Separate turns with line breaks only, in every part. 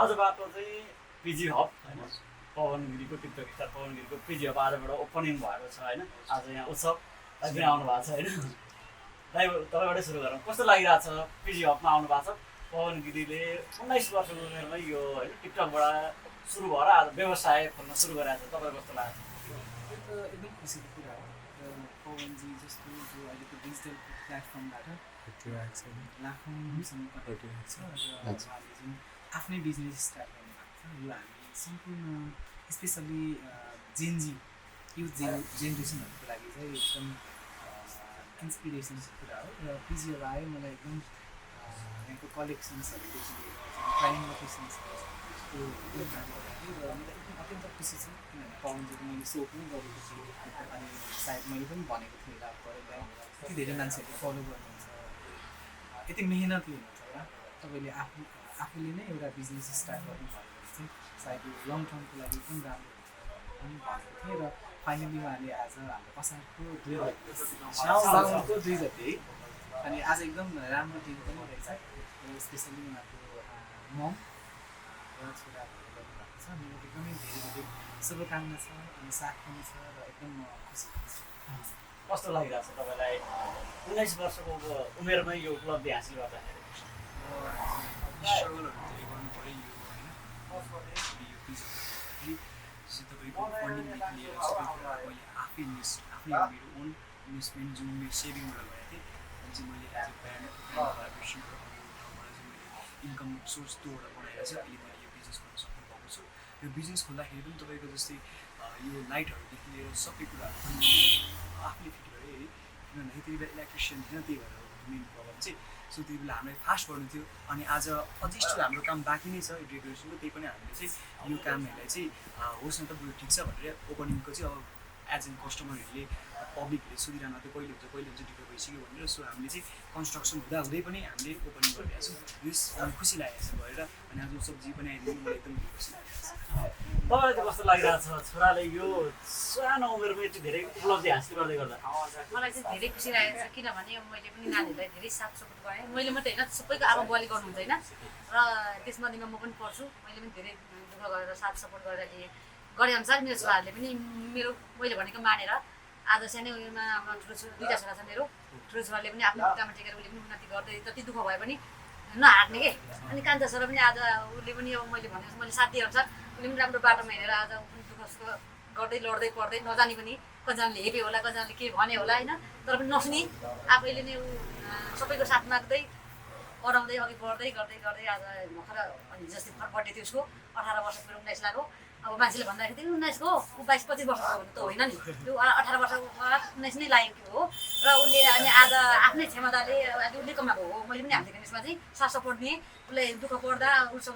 आजबाट चाहिँ PG hub होइन पवन गिरीको टिकटक स्टार पवन गिरीको पिजी हब आजबाट ओपनिङ भएको छ होइन। आज यहाँ उत्सव पनि आउनु भएको छ होइन। तपाईँबाटै सुरु गरौँ, कस्तो लागिरहेको छ पिजी हबमा आउनु भएको छ? पवन गिरीले 19 वर्षको उमेरमै यो होइन टिकटकबाट सुरु भएर आज व्यवसाय खोल्न सुरु गरेको छ, तपाईँलाई कस्तो लाग्छ?
एकदम खुसीको कुरा हो। पवनजी जस्तो जो अहिलेको डिजिटल प्लेटफर्मबाट लाखौँसम्म कनेक्ट भएको छ र उहाँले जुन आफ्नै बिजनेस स्टार्ट गर्नुभएको छ, यो हामी सम्पूर्ण स्पेसल्ली जेनजी युथ जेनेरेसनहरूको लागि चाहिँ एकदम इन्सपिरेसनको कुरा हो। र पिजी हब आयो, मलाई एकदम यहाँको कलेक्सन्सहरूदेखि लिएर क्राइम लोकेसन्सको एकदम राम्रो लाग्यो र मलाई एकदम अत्यन्त खुसी छु, किनभने पवनजीको मैले सो पनि गरेको छु अनि सायद मैले पनि भनेको थिएँ होला पहिला यति धेरै मान्छेहरूले फलो गर्नुहुन्छ, यति मेहनती हुनुहुन्छ होला, तपाईँले आफूले नै एउटा बिजनेस स्टार्ट गर्नुभयो भने चाहिँ सायद यो लङ टर्मको लागि एकदम राम्रो हुन्छ पनि भनेको थिएँ। र फाइनली उहाँले आज हाम्रो पसारको 2 गते अनि आज एकदम राम्रो दिन पनि रहेछ। स्पेसली उहाँको मम र छोराहरू गर्नुभएको छ, मेरो एकदमै धेरै धेरै शुभकामना छ अनि साथ पनि छ र एकदम म खुसी छु।
कस्तो लागिरहेको छ तपाईँलाई 19 वर्षको उमेरमै यो उपलब्धि हासिल गर्दाखेरि?
स्ट्रगलहरू धेरै गर्नु पऱ्यो यो होइन। यो पिजी तपाईँको फन्डिङदेखि लिएर सबै कुरा मैले आफै मेरो ओन इन्भेस्टमेन्ट जुन मेरो सेभिङबाट गरेको थिएँ अनि चाहिँ मैले एज अ ब्रान्ड कोलाबोरेसन ठाउँबाट चाहिँ मैले इन्कम सोर्स त्योबाट बनाएर चाहिँ अहिले मैले यो बिजनेस गर्न सक्नु भएको छु। यो बिजनेस खोल्दाखेरि पनि तपाईँको जस्तै यो लाइटहरूदेखि लिएर सबै कुराहरू पनि आफूले फिट गरेँ है, किनभने त्यति बेला इलेक्ट्रिसियन थिएन, त्यही भएर मेन प्रब्लम चाहिँ। सो त्यति बेला हामीलाई फास्ट गर्नु थियो अनि आज अझै स्टिल हाम्रो काम बाँकी नै छ डेकोरेसनको, त्यही पनि हामीले चाहिँ यो कामहरूलाई चाहिँ होस् न त बरु ठिक छ भनेर ओपनिङको चाहिँ अब एज एन कस्टमरहरूले पब्लिकहरूले सोधिरहनु थियो कहिले हुन्छ ढिलो भइसक्यो भनेर। सो हामीले चाहिँ कन्स्ट्रक्सन हुँदै पनि हामीले ओपनिङ गरिरहेको छौँ, यस खुसी लागेको छ भएर। अनि आज सब्जी पनि आइदिनु मलाई एकदम खुसी लागेको छ।
तपाईँलाई चाहिँ कस्तो लागिरहेको छ छोराले यो सानो उमेरमै यति धेरै उपलब्धि हासिल गर्दै गर्दा?
मलाई चाहिँ धेरै खुसी लागेको छ, किनभने मैले पनि नानीहरूलाई धेरै साथ सपोर्ट गरेँ। मैले मात्रै होइन, सबैको आमा बुवाले गर्नुहुन्छ होइन, र त्यसमध्येमा म पनि पढ्छु। मैले पनि धेरै दुःख गरेर साथ सपोर्ट गरेर गरे अनुसार मेरो छोराहरूले पनि मैले भनेको मानेर आज सानै उमेरमा अब ठुलो छोरा 2टा छोरा छ मेरो, ठुलो छोराले पनि आफ्नो खुट्टामा टेकेर उसले पनि उन्नति गर्दै जति दुःख भए पनि नहाट्ने के। अनि कान्छा छोरा पनि आज उसले पनि अब मैले भनेको मैले साथ दिएअनुसार उसले पनि राम्रो बाटोमा हिँडेर आज दुःख सुख गर्दै लड्दै पढ्दै नजानी पनि कतिजनाले हेप्यो होला, कतिजनाले के भने होला होइन, तर पनि नसुनी आफैले नै सबैको साथ माग्दै पढाउँदै अघि बढ्दै गर्दै आज भर्खर अनि जस्तै बर्थडे थियो उसको 18 वर्ष पुरो 19 लाग्यो। अब मान्छेले भन्दाखेरि 19 को ऊ 22-25 वर्षको भने त होइन नि, त्यो 18 वर्षको 19 नै लागेको हो। र उसले अनि आज आफ्नै क्षमताले उसले कमाएको हो, मैले पनि हाम्रो यसमा चाहिँ साथ सपोर्ट दिएँ। उसले दुःख पर्दा उसँग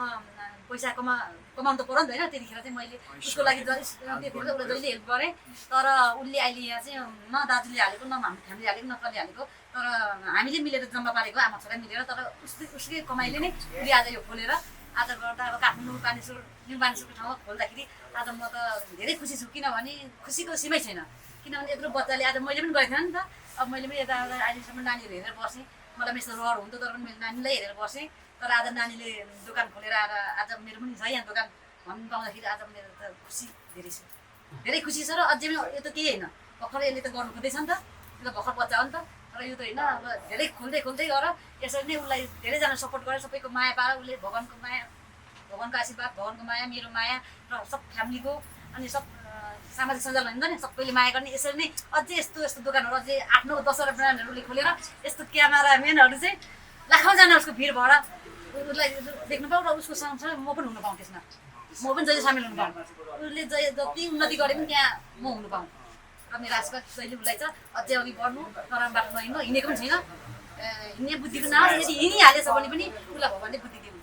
पैसा कमाउनु त पर्यो नि त होइन, त्यतिखेर चाहिँ मैले उसको लागि उसलाई जहिले हेल्प गरेँ। तर उसले अहिले यहाँ चाहिँ न दाजुले हालेको न हाम्रो फ्यामिली हालेको न कसले हालेको, तर हामीले मिलेर जम्मा पारेको आमा छोरा मिलेर। तर उसकै कमाइले नै उसले आज यो खोलेर आज गर्दा अब काठमाडौँ न्यू बानेश्वरको ठाउँमा खोल्दाखेरि आज म त धेरै खुसी छु, किनभने खुसीको सीमै छैन। किनभने यत्रो बच्चाले आज मैले पनि गरेको थिएन नि त, अब मैले पनि यता अहिलेसम्म नानीहरू हेरेर बसेँ, मलाई पनि यस्तो रहर हुन्थ्यो, तर पनि मैले नानीलाई हेरेर बसेँ। तर आज नानीले दोकान खोलेर आज मेरो पनि छ यहाँ दोकान भन्नु पाउँदाखेरि आज मेरो त खुसी धेरै खुसी छ। र अझै पनि यो त केही होइन, भर्खर यसले त गर्नु खोज्दैछ नि त, यो त भर्खर बच्चा हो नि त। तर यो त होइन, अब धेरै खोल्दै गएर यसरी नै उसलाई धेरैजना सपोर्ट गरेर सबैको माया पाएर उसले भगवान्को माया, भगवान्को आशीर्वाद, भगवान्को माया, मेरो माया र सब फ्यामिलीको अनि सब सामाजिक सञ्जाल हुन्छ नि सबैले माया गर्ने। यसरी नै अझै यस्तो दोकानहरू अझै 8-9 10वटा ब्रान्डहरू उसले खोलेर यस्तो क्यामेराम्यानहरू चाहिँ लाखौँजना उसको भिड भएर उसलाई देख्नु पाऊँ र उसको सँगसँगै म पनि हुन पाऊँ, त्यसमा म पनि जहिले सामेल हुन पाऊँ। उसले जति उन्नति गरे पनि त्यहाँ म हुन पाऊँ र मेरो आशीर्वाद जहिले उसलाई छ। अझै अघि बढ्नु, नराम्रो बाटो नहिँड्नु, हिँडेको पनि छैन, हिँड्ने बुद्धि पनि नआओस्, यदि हिँडिहालेछ भने पनि उसलाई भगवान्ले बुद्धि दिनु,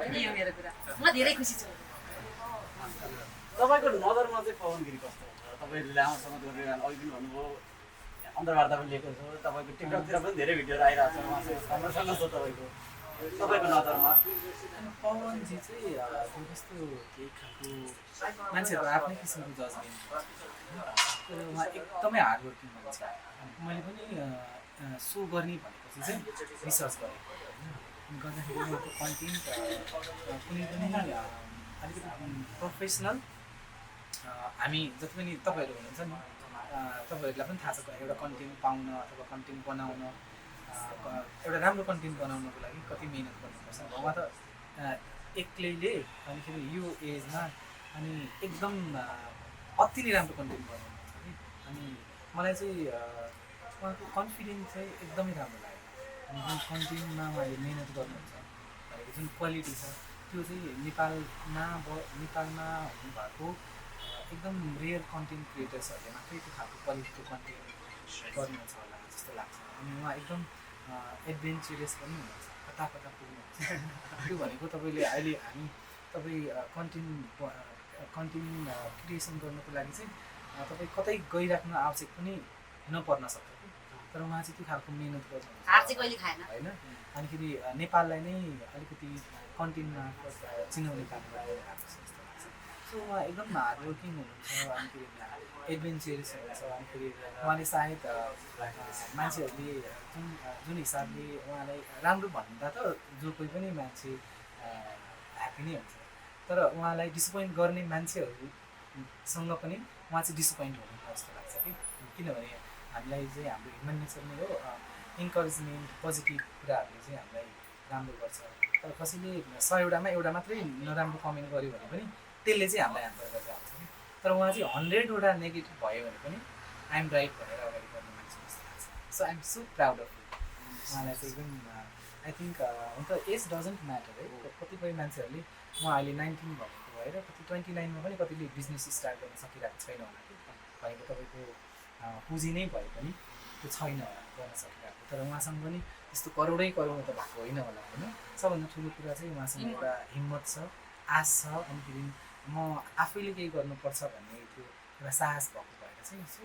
यही हो मेरो कुरा। म धेरै खुसी छु।
तपाईँको नजरमा चाहिँ पवन गिरी कस्तो हुन्छ? तपाईँले लामोसँग गरिरहनु अघि पनि भन्नुभयो, अन्तर्वार्ता पनि लिएको छ, तपाईँको टिकटकतिर पनि धेरै भिडियोहरू आइरहेको छ, उहाँसँग राम्रोसँग छ तपाईँको नजरमा?
पवनजी चाहिँ त्यो कस्तो केही खालको मान्छेहरूको आफ्नै किसिमको जजमेन्ट, तर उहाँ एकदमै हार्डवर्किङ मान्छे। मैले पनि सो गर्ने भनेपछि चाहिँ रिसर्च गरेको होइन, गर्दाखेरि उहाँको कन्टेन्ट कुनै पनि अलिकति प्रोफेसनल हामी जति पनि तपाईँहरू हुनुहुन्छ नि तपाईँहरूलाई पनि थाहा छ एउटा कन्टेन्ट पाउन अथवा कन्टेन्ट बनाउन एउटा राम्रो कन्टेन्ट बनाउनको लागि कति मिहिनेत गर्नुपर्छ उहाँ त एक्लैले अनिखेरि यो एजमा अनि एकदम अति नै राम्रो कन्टेन्ट बनाउनुहुन्छ कि अनि मलाई चाहिँ उहाँको कन्फिडेन्स चाहिँ एकदमै राम्रो लाग्यो अनि जुन कन्टेन्टमा उहाँले मिहिनेत गर्नुहुन्छ भनेको जुन क्वालिटी छ त्यो चाहिँ नेपालमा हुनुभएको एकदम रियल कन्टेन्ट क्रिएटर्सहरूले मात्रै त्यो खालको क्वालिटीको कन्टेन्ट गर्नुहुन्छ होला जस्तो लाग्छ अनि उहाँ एकदम एडभेन्चरस पनि हुनुहुन्छ कता कता पुग्नुहुन्छ त्यो भनेको तपाईँले अहिले हामी तपाईँ कन्टेन्ट क्रिएसन गर्नुको लागि चाहिँ तपाईँ कतै गइराख्नु आवश्यक पनि नपर्न सक्छ कि तर उहाँ चाहिँ त्यो खालको मिहिनेत गर्नुहुन्छ होइन अनिखेरि नेपाललाई नै अलिकति कन्टेन्टमा चिनाउने काम गरिरहेको छ जस्तो लाग्छ सो उहाँ एकदम हार्डवर्किङ हुनुहुन्छ अनिखेरि एडभेन्चरस हुनुहुन्छ अनिखेरि उहाँले सायद मान्छेहरूले जुन हिसाबले उहाँलाई राम्रो भन्दा त जो कोही पनि मान्छे ह्याप्पी नै हुन्छ तर उहाँलाई डिसपोइन्ट गर्ने मान्छेहरूसँग पनि उहाँ चाहिँ डिसपोइन्ट हुनुहुन्छ जस्तो लाग्छ कि किनभने हामीलाई चाहिँ हाम्रो ह्युमन नेचर नै हो इन्करेजमेन्ट पोजिटिभ कुराहरूले चाहिँ हामीलाई राम्रो गर्छ तर कसैले 100वटामा एउटा मात्रै नराम्रो कमेन्ट गर्यो भने पनि त्यसले चाहिँ हामीलाई ह्याम्पर गरेर आउँछ कि तर उहाँ चाहिँ 100वटा नेगेटिभ भयो भने पनि आइएम राइट भनेर अगाडि बढ्ने मान्छे जस्तो लाग्छ so I'm so proud of you उहाँलाई चाहिँ एकदम आई थिङ्क हुन त एज डजन्ट म्याटर है कतिपय मान्छेहरूले उहाँ अहिले 19 भएको भएर कति 29मा पनि कतिले बिजनेस स्टार्ट गर्न सकिरहेको छैन होला कि भनेको तपाईँको पुँजी नै भए पनि त्यो छैन होला गर्न सकिरहेको तर उहाँसँग पनि त्यस्तो करोडै करोड त भएको होइन होला होइन सबभन्दा ठुलो कुरा चाहिँ उहाँसँग एउटा हिम्मत छ आश छ अनि फेरि म आफैले केही गर्नुपर्छ भन्ने त्यो एउटा साहस भएको भएर चाहिँ सो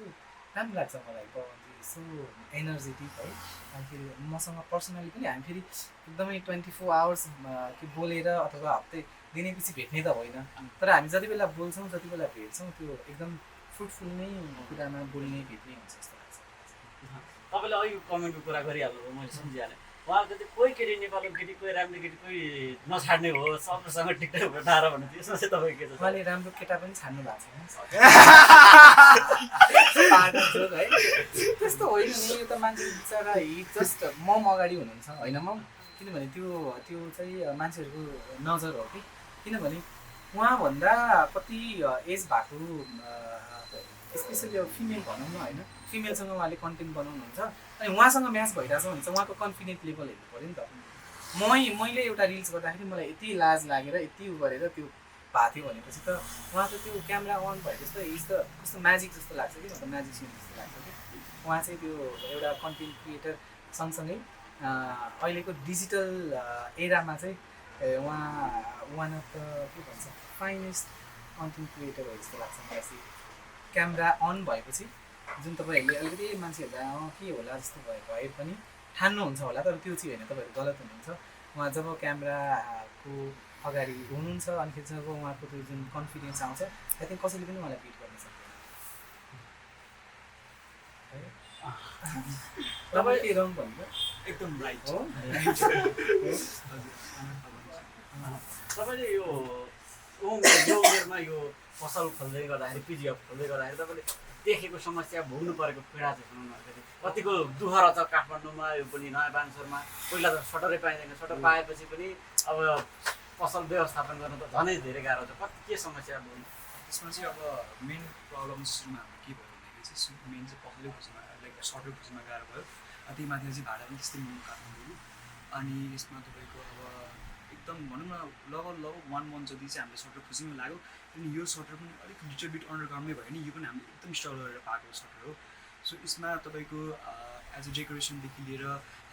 राम्रो लाग्छ मलाई सो एनर्जेटिक है अनि फेरि मसँग पर्सनली पनि हामी फेरि एकदमै 24 आवर्स कि बोलेर अथवा हप्ते दिनैपछि भेट्ने त होइन तर हामी जति बेला बोल्छौँ जति बेला भेट्छौँ त्यो एकदम फ्रुटफुल नै कुरामा बोल्ने भेट्ने हुन्छ जस्तो लाग्छ
तपाईँले अघि कमेन्टको कुरा गरिहाल्नु मैले सम्झिहालेँ उहाँको चाहिँ कोही केटी नेपालको केटी कोही राम्रो केटी कोही नछाड्ने हो सबैसँग टिकटक भेटाएर भन्नु थियो यसमा चाहिँ तपाईँ के छ
उहाँले राम्रो केटा पनि छाड्नु भएको छैन है त्यस्तो होइन नि यो त मान्छे बिचरा जस्ट मम अगाडि हुनुहुन्छ होइन मम किनभने त्यो चाहिँ मान्छेहरूको नजर हो कि किनभने उहाँभन्दा कति एज भएको स्पेसली अब फिमेल भनौँ न होइन फिमेलसँग उहाँले कन्टेन्ट बनाउनुहुन्छ अनि उहाँसँग म्याच भइरहेछ भने चाहिँ उहाँको कन्फिडेन्ट लेभल हेर्नु पऱ्यो नि त मैले एउटा रिल्स गर्दाखेरि मलाई यति लाज लागेर यति उ गरेर त्यो भएको थियो भनेपछि त उहाँको त्यो क्यामेरा अन भए जस्तो इज त कस्तो म्याजिक जस्तो लाग्छ कि मतलब म्याजिसियन जस्तो लाग्छ कि उहाँ चाहिँ त्यो एउटा कन्टेन्ट क्रिएटर सँगसँगै अहिलेको डिजिटल एरामा चाहिँ उहाँ वान अफ द के भन्छ फाइनेस्ट कन्टेन्ट क्रिएटर हो जस्तो लाग्छ मलाई चाहिँ क्यामेरा अन भएपछि जुन तपाईँहरूले अलिकति मान्छेहरूलाई के होला जस्तो भए पनि ठान्नुहुन्छ होला तर त्यो चाहिँ होइन तपाईँहरू गलत हुनुहुन्छ उहाँ जब क्यामेराको अगाडि हुनुहुन्छ अनि जब उहाँको त्यो जुन कन्फिडेन्स आउँछ आई थिङ्क कसैले पनि उहाँलाई बिट गर्न सक्दैन तपाईँ के रङ भन्नु
एकदम राइट
हो
तपाईँले यो उमेरमा यो पसल खोल्दै गर्दाखेरि पिजिएफ खोल्दै गर्दाखेरि तपाईँले देखेको समस्या भोग्नु परेको पीडा चाहिँ सुनाउनु कतिको दुःख रहेछ काठमाडौँमा यो पनि नयाँ बानेश्वरमा पहिला त सटरै पाइँदैन सटर पाएपछि पनि अब पसल व्यवस्थापन गर्नु त झनै धेरै गाह्रो छ कति के समस्या भोग्नु
त्यसमा चाहिँ अब मेन प्रब्लम सुरुमा हाम्रो के भयो भन्दाखेरि चाहिँ मेन चाहिँ पसलै खोज्नुमा लाइक सटर खोज्नुमा गाह्रो भयो त्यही माथि चाहिँ भाडा पनि त्यस्तै महँगो काठमाडौँ अनि यसमा तपाईँको अब एकदम भनौँ न लगभग 1 मन्थ जति चाहिँ हामीले सटर खोज्नु लाग्यो अनि यो सटर पनि अलिक लिटल बिट अन्डरग्राउन्डमै भयो नि यो पनि हामीले एकदम स्ट्रगल गरेर पाएको सटर हो सो यसमा तपाईँको एज अ डेकोरेसनदेखि लिएर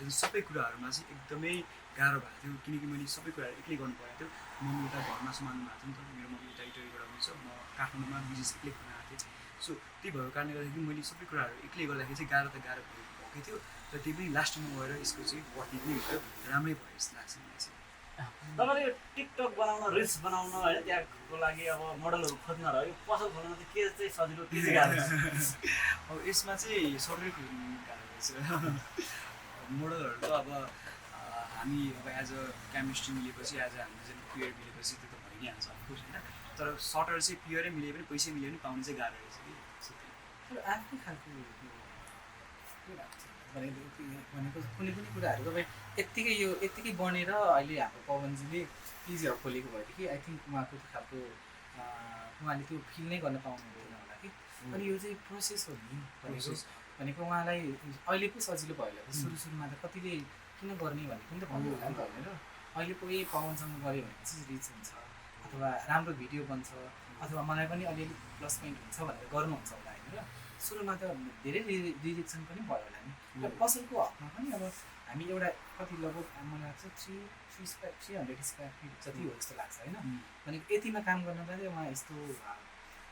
एज सबै कुराहरूमा चाहिँ एकदमै गाह्रो भएको थियो किनकि मैले सबै कुराहरू एक्लै गर्नु परेको थियो मम्मी उता घरमा सम्हाल्नु भएको थियो नि त मेरो मम्मी उता इटरीबाट हुनुहुन्छ म काठमाडौँमा बिजनेस एक्लै गर्न आएको थिएँ सो त्यही भएको कारणले गर्दाखेरि मैले सबै कुराहरू एक्लै गर्दाखेरि चाहिँ गाह्रो भएकै थियो र त्यही पनि लास्टमा गएर यसको चाहिँ वर्किङ नै भयो राम्रै भयो जस्तो लाग्छ मलाई चाहिँ
तपाईँले यो टिकटक बनाउन रिल्स बनाउन होइन त्यहाँको लागि अब मोडलहरू खोज्न र यो पसल खोल्न चाहिँ के चाहिँ सजिलो के चाहिँ गाह्रो
अब यसमा चाहिँ सटरै खोज्नु गाह्रो रहेछ मोडलहरू त अब हामी अब एज अ केमिस्ट्री मिलेपछि एज अ हाम्रो चाहिँ पियर मिलेपछि त्यो त भइ नै हाल्छ अफकोर्स होइन तर सर्टर चाहिँ पियरै मिले पनि पैसै मिले पनि पाउनु चाहिँ गाह्रो रहेछ कि
तर आफ्नै खालको के लाग्छ भनेको कुनै पनि कुराहरू तपाईँ यत्तिकै बनेर अहिले हाम्रो पवनजीले पिजी हब खोलेको भएदेखि आई थिङ्क उहाँको त्यो खालको उहाँले त्यो फिल नै गर्न पाउनु हुँदैन होला कि अनि यो चाहिँ प्रोसेस हो नि भनेको उहाँलाई अहिले पो सजिलो भयो होला सुरुमा त कतिले किन गर्ने भन्ने पनि त भन्नु होला नि त होइन र अहिले पो पवनसँग गऱ्यो भने चाहिँ रिच हुन्छ अथवा राम्रो भिडियो बन्छ अथवा मलाई पनि अलिअलि प्लस पोइन्ट हुन्छ भनेर गर्नुहुन्छ होला होइन र सुरुमा त धेरै रिजेक्सन पनि भयो होला नि र कसैको हकमा पनि अब हामी एउटा कति लगभग मलाई लाग्छ 300 स्क्वायर फिट जति हो जस्तो लाग्छ होइन भनेको यतिमा काम गर्नलाई उहाँ यस्तो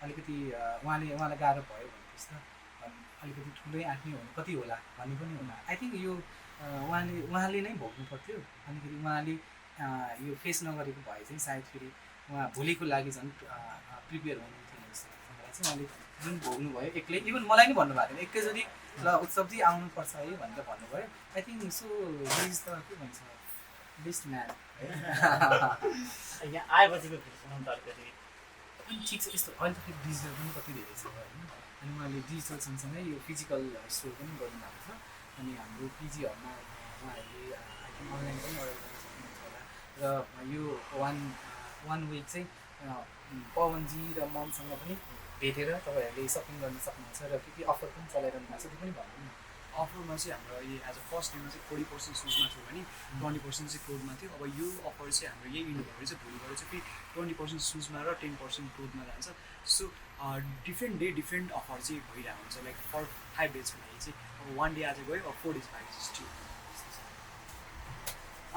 अलिकति उहाँलाई गाह्रो भयो भनेपछि त अलिकति ठुलै आँट्ने हुनु कति होला भन्ने पनि होला आई थिङ्क यो उहाँले नै भोग्नु पर्थ्यो अनिखेरि उहाँले यो फेस नगरेको भए चाहिँ सायद फेरि उहाँ भोलिको लागि झन् प्रिपेयर हुनुहुन्थ्यो जस्तो लाग्छ मलाई चाहिँ उहाँले जुन भोग्नु भयो एक्लै इभन मलाई नै भन्नुभएको थिएन एकैचोटि ल उत्सवजी आउनुपर्छ है भनेर भन्नुभयो आई थिङ्क सो हिज त के भन्छ बेस्ट म्यान
यहाँ आएपछिको फेरि त अलिकति
अनि ठिक छ यस्तो अहिले त फेरि डिजिटल पनि कति धेरै छ होइन अनि उहाँले डिजिटल सँगसँगै यो फिजिकल स्टोर पनि गर्नुभएको छ अनि हाम्रो पिजी हबमा उहाँहरूले आई थिङ्क अनलाइन पनि अर्डर गर्न सक्नुहुन्छ होला र यो वान विक चाहिँ पवनजी र ममसँग पनि भेटेर तपाईँहरूले सपिङ गर्न सक्नुहुन्छ र के अफर पनि चलाइरहनु भएको छ त्यो पनि भन्नु नि
अफरमा चाहिँ हाम्रो यो एज अ फर्स्ट डेमा चाहिँ 40% सुजमा थियो भने 20% चाहिँ क्लोथमा थियो अब यो अफर चाहिँ हाम्रो यही इन्डो भएर चाहिँ भोलिबाट चाहिँ फेरि 20% सुजमा र 10% क्लोथमा जान्छ so different day different offer चाहिँ भइरहेको हुन्छ लाइक फर 5 डेजको लागि चाहिँ अब 1 डे आज गयो अब 4 डेज बाहेक स्टिल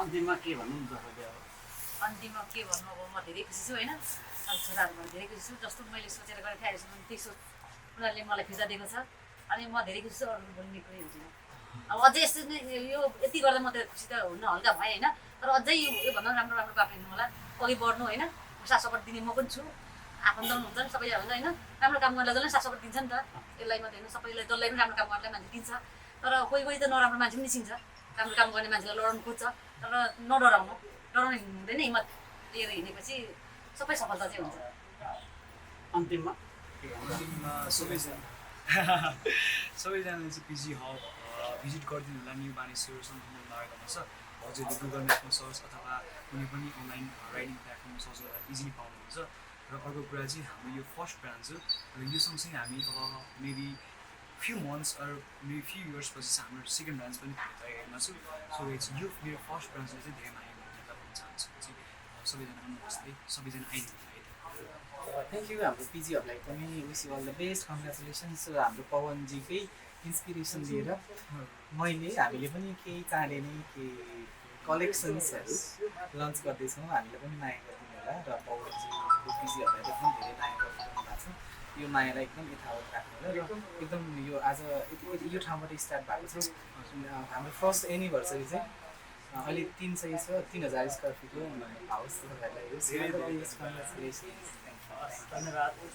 अन्तिममा के भन्नु नि तपाईँले अब
अन्तिममा के भन्नु अब म धेरै खुसी छु होइन अब छोराहरूमा धेरै खुसी छु जस्तो मैले सोचेर गरेको थिएँ अहिलेसम्म त्यही सोच उनीहरूले मलाई फिर्ता दिएको छ अनि म धेरै खुसी छु अरू बोल्ने कुरै हुँदैन अब अझै यस्तो यो यति गर्दा म त खुसी त हुन हल्का भएँ होइन तर अझै योभन्दा राम्रो राम्रो बाटो हिँड्नु होला अघि बढ्नु होइन साथ सपोर्ट दिने म पनि छु आफन्त पनि हुन्छ नि सबैजना हुन्छ होइन राम्रो काम गर्दा जसले साथ सपोर्ट दिन्छ नि त यसलाई मात्रै होइन सबैलाई जसलाई पनि राम्रो काम गर्नलाई मान्छे दिन्छ तर कोही त नराम्रो मान्छे पनि निस्किन्छ राम्रो काम गर्ने मान्छेलाई लडाउनु खोज्छ तर नडराउनु डराउनु हुँदैन हिम्मत लिएर हिँडेपछि सबै सफलता चाहिँ हुन्छ
अन्तिममा
सबैजनाले चाहिँ पिजी हब भिजिट गरिदिनु होला न्यू बानेश्वर सम्पूर्ण मार्गमा छ हजुरले गुगल म्यापमा सर्च अथवा कुनै पनि अनलाइन राइडिङ प्लेटफर्म सर्च गर्दा इजिली पाउनुहुन्छ र अर्को कुरा चाहिँ हाम्रो यो फर्स्ट ब्रान्च हो र यो सँगसँगै हामी अब maybe few months or maybe few years पछि चाहिँ हाम्रो सेकेन्ड ब्रान्च पनि खोल्ने तयारीमा छु सो यो मेरो फर्स्ट ब्रान्चले चाहिँ धेरै माया गर्ने भन्न चाहन्छु चाहिँ सबैजना आउनुहोस् सबैजना आइदिनु
थ्याङ्क यू हाम्रो पिजी हबलाई पनि wish you all the best congratulations हाम्रो पवनजीकै इन्सपिरेसन लिएर हामीले पनि केही चाँडै नै केही कलेक्सन्सहरू लन्च गर्दैछौँ हामीलाई पनि माया गरिदिनु होला र पवनजीको पिजी हबलाई पनि धेरै माया गरिदिनु भएको छ यो मायालाई एकदम यथावत राख्नु होला र एकदम यो आज यो ठाउँबाट स्टार्ट भएको छ हाम्रो फर्स्ट एनिभर्सरी चाहिँ अहिले 300 छ 3000 स्क्वायर फिटको हाउस तपाईँहरूलाई
धन्यवाद